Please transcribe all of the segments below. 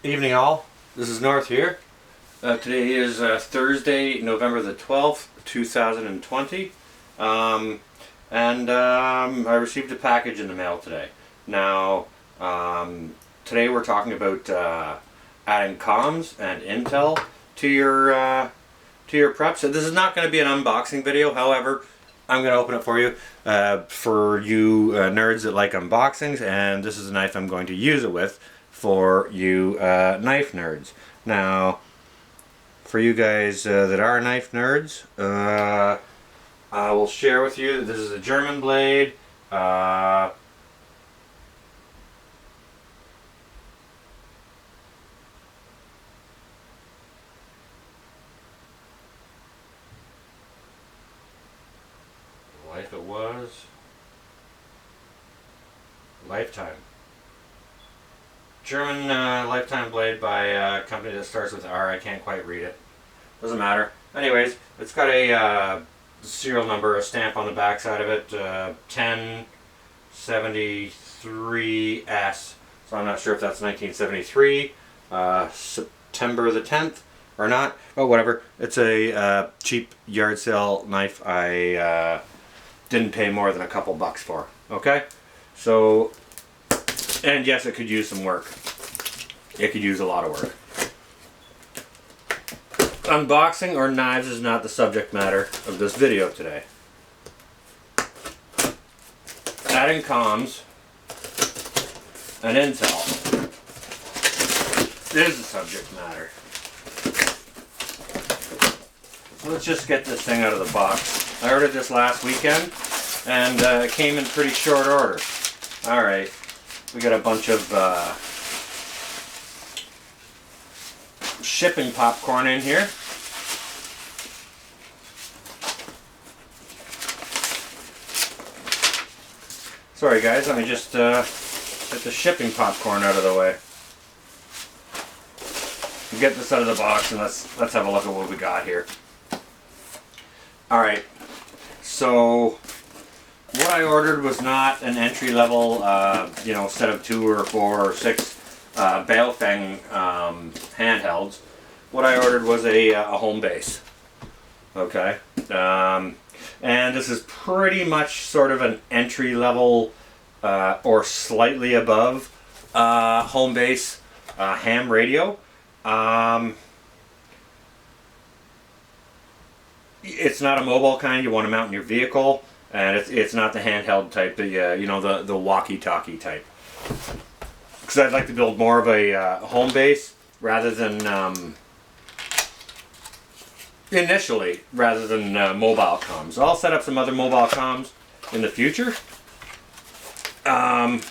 Evening all, this is North here. Today is Thursday, November the 12th, 2020. I received a package in the mail today. Now, today we're talking about adding comms and Intel to your prep. So this is not going to be an unboxing video, however, I'm going to open it for you nerds that like unboxings, and this is a knife I'm going to use it with for you knife nerds. Now, for you guys that are knife nerds, I will share with you that this is a German blade. Life it was. Lifetime. German Lifetime blade by a company that starts with R. I can't quite read it. Doesn't matter. Anyways, it's got a serial number, a stamp on the back side of it, 1073S. So I'm not sure if that's 1973, September the 10th or not, but whatever. It's a cheap yard sale knife I didn't pay more than a couple bucks for. Okay? So, and yes, it could use some work. It could use a lot of work. Unboxing or knives is not the subject matter of this video today. Adding comms and Intel is the subject matter. So let's just get this thing out of the box. I ordered this last weekend and it came in pretty short order. Alright, we got a bunch of shipping popcorn in here. Sorry guys, let me just get the shipping popcorn out of the way. Get this out of the box and let's have a look at what we got here. Alright, so what I ordered was not an entry-level, set of 2 or 4 or 6 Baofeng handhelds. What I ordered was a home base. Okay, and this is pretty much sort of an entry-level or slightly above home base ham radio. It's not a mobile kind you want to mount in your vehicle, and it's not the handheld type, the walkie-talkie type. Because I'd like to build more of a home base rather than initially, rather than mobile comms. I'll set up some other mobile comms in the future. But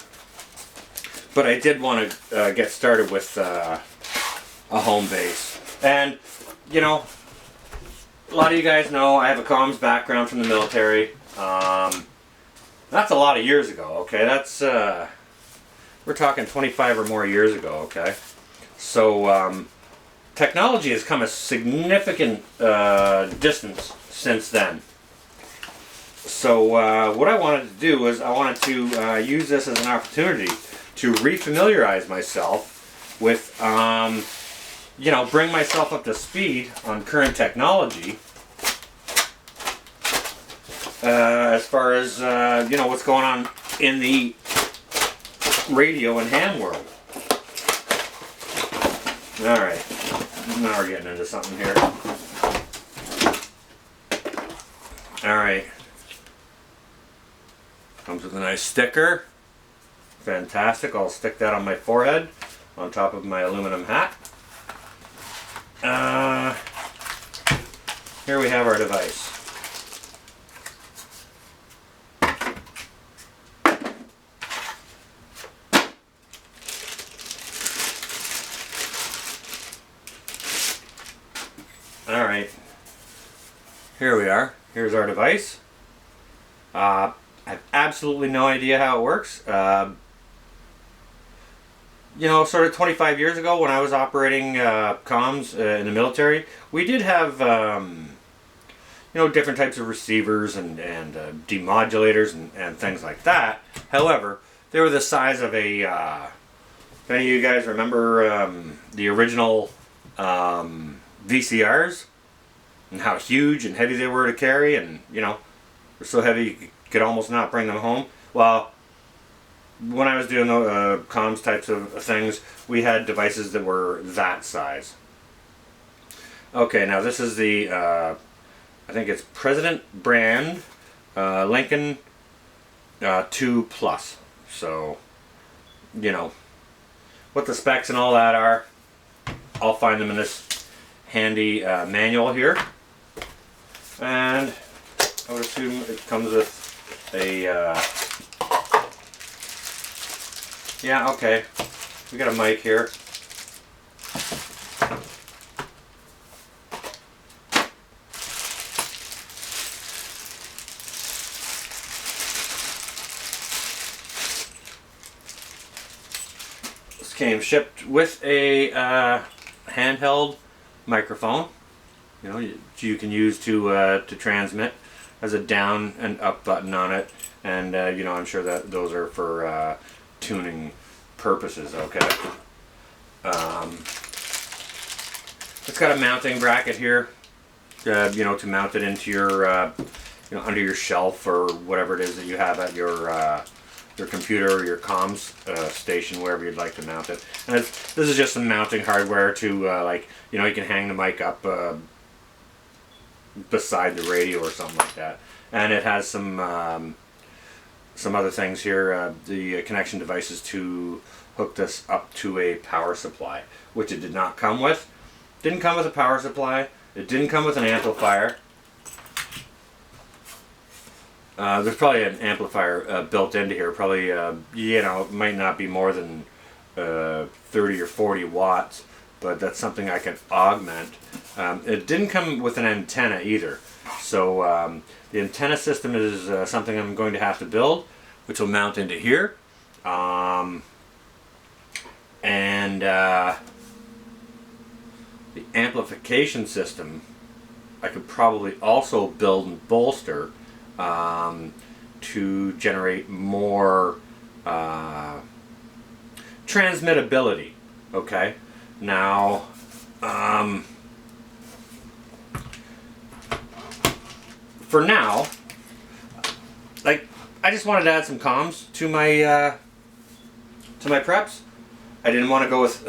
I did want to get started with a home base. And, a lot of you guys know I have a comms background from the military. That's a lot of years ago, okay? That's, we're talking 25 or more years ago, okay? So, technology has come a significant distance since then. So, what I wanted to do was I wanted to use this as an opportunity to refamiliarize myself with, bring myself up to speed on current technology. As far as, what's going on in the radio and ham world. Alright, now we're getting into something here. Alright. Comes with a nice sticker. Fantastic, I'll stick that on my forehead, on top of my aluminum hat. Here we have our device. Alright, here we are. Here's our device. I have absolutely no idea how it works. Sort of 25 years ago when I was operating comms in the military, we did have, different types of receivers and demodulators and things like that. However, they were the size of a If any of you guys remember the original VCRs and how huge and heavy they were to carry, and they're so heavy you could almost not bring them home. Well, when I was doing the comms types of things, we had devices that were that size. Okay, now this is the, I think it's President brand Lincoln 2 Plus. So, what the specs and all that are, I'll find them in this handy manual here. And I would assume it comes with a, yeah, okay, we got a mic here. This came shipped with a handheld microphone. You can use to transmit. Has a down and up button on it, and I'm sure that those are for tuning purposes. Okay. It's got a mounting bracket here, to mount it into your, under your shelf or whatever it is that you have at your computer or your comms station, wherever you'd like to mount it. And this is just some mounting hardware to you can hang the mic up beside the radio or something like that. And it has some other things here. The connection devices to hook this up to a power supply, which it did not come with. Didn't come with a power supply. It didn't come with an amplifier. There's probably an amplifier built into here. Probably, it might not be more than 30 or 40 watts, but that's something I can augment. It didn't come with an antenna either. So the antenna system is something I'm going to have to build, which will mount into here. And the amplification system I could probably also build and bolster to generate more transmittability. Okay, now for now, I just wanted to add some comms to my preps. I didn't want to go with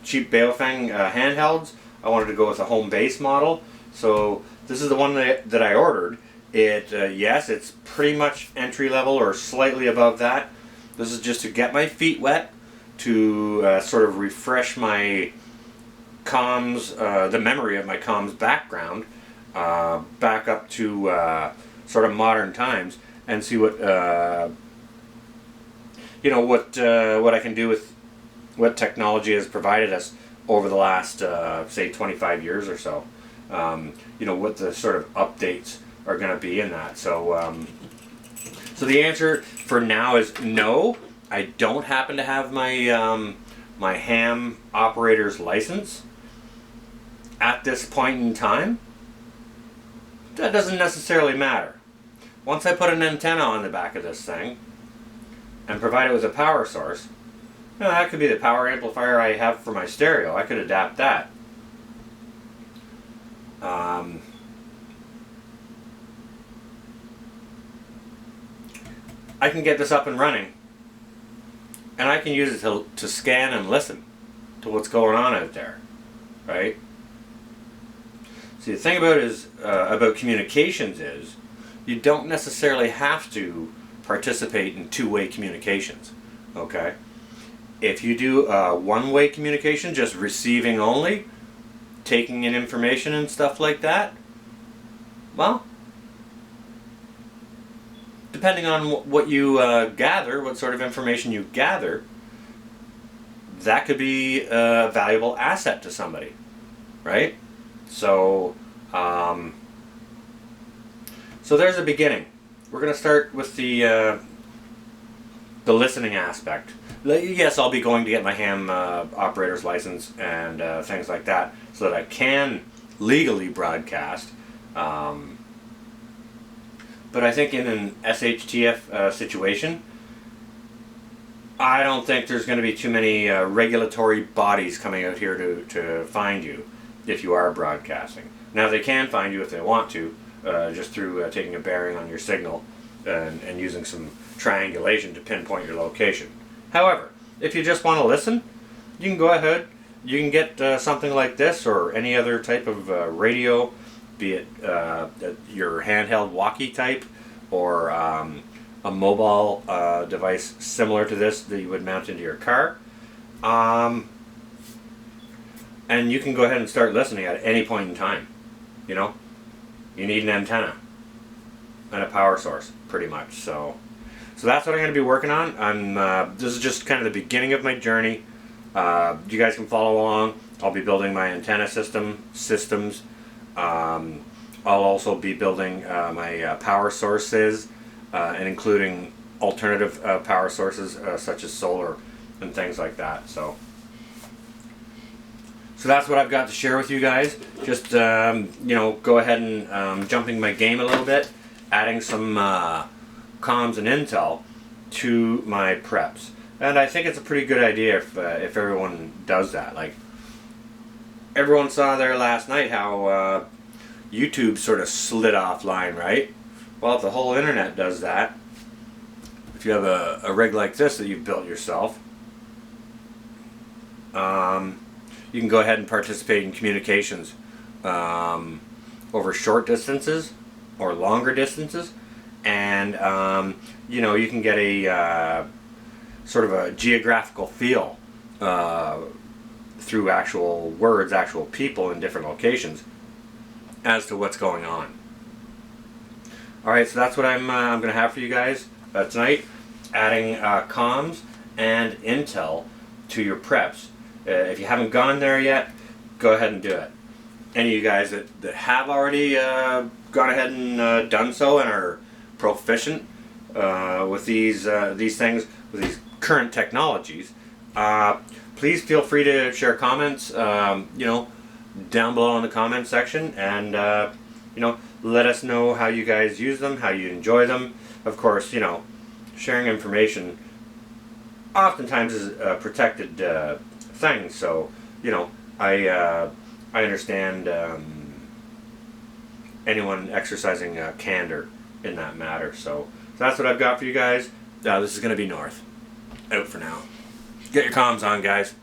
cheap Baofeng handhelds. I wanted to go with a home base model. So this is the one that I ordered. Yes, it's pretty much entry level or slightly above that. This is just to get my feet wet, to sort of refresh my comms, the memory of my comms background, back up to sort of modern times, and see what what I can do with what technology has provided us over the last say 25 years or so. What the sort of updates are going to be in that. So so the answer for now is no. I don't happen to have my my ham operator's license at this point in time. That doesn't necessarily matter. Once I put an antenna on the back of this thing and provide it with a power source, that could be the power amplifier I have for my stereo. I could adapt that. I can get this up and running, and I can use it to scan and listen to what's going on out there, right? See, the thing about communications is you don't necessarily have to participate in two-way communications, okay? If you do one-way communication, just receiving only, taking in information and stuff like that, well, depending on what you gather, what sort of information you gather, that could be a valuable asset to somebody, right? So, so there's a beginning. We're going to start with the listening aspect. Yes, I'll be going to get my ham operator's license and things like that, so that I can legally broadcast. But I think in an SHTF situation, I don't think there's going to be too many regulatory bodies coming out here to find you if you are broadcasting. Now they can find you if they want to, just through taking a bearing on your signal and using some triangulation to pinpoint your location. However, if you just want to listen, you can go ahead. You can get something like this or any other type of radio, be it your handheld walkie type or a mobile device similar to this that you would mount into your car. And you can go ahead and start listening at any point in time. You know, you need an antenna and a power source, pretty much. So that's what I'm going to be working on. This is just kind of the beginning of my journey. You guys can follow along. I'll be building my antenna systems. I'll also be building my power sources and including alternative power sources such as solar and things like that. So that's what I've got to share with you guys. Just go ahead and jumping my game a little bit, adding some comms and intel to my preps. And I think it's a pretty good idea if everyone does that. Like, everyone saw there last night how YouTube sort of slid offline, right? Well, if the whole internet does that, if you have a rig like this that you've built yourself, you can go ahead and participate in communications over short distances or longer distances, and you can get a sort of a geographical feel through actual words, actual people in different locations as to what's going on. Alright, so that's what I'm going to have for you guys tonight, adding comms and intel to your preps. If you haven't gone there yet, go ahead and do it. Any of you guys that have already gone ahead and done so and are proficient with these things, with these current technologies, please feel free to share comments, down below in the comment section, and let us know how you guys use them, how you enjoy them. Of course, sharing information oftentimes is a protected thing, so I understand anyone exercising candor in that matter. So that's what I've got for you guys. This is going to be North. Out for now. Get your comms on, guys.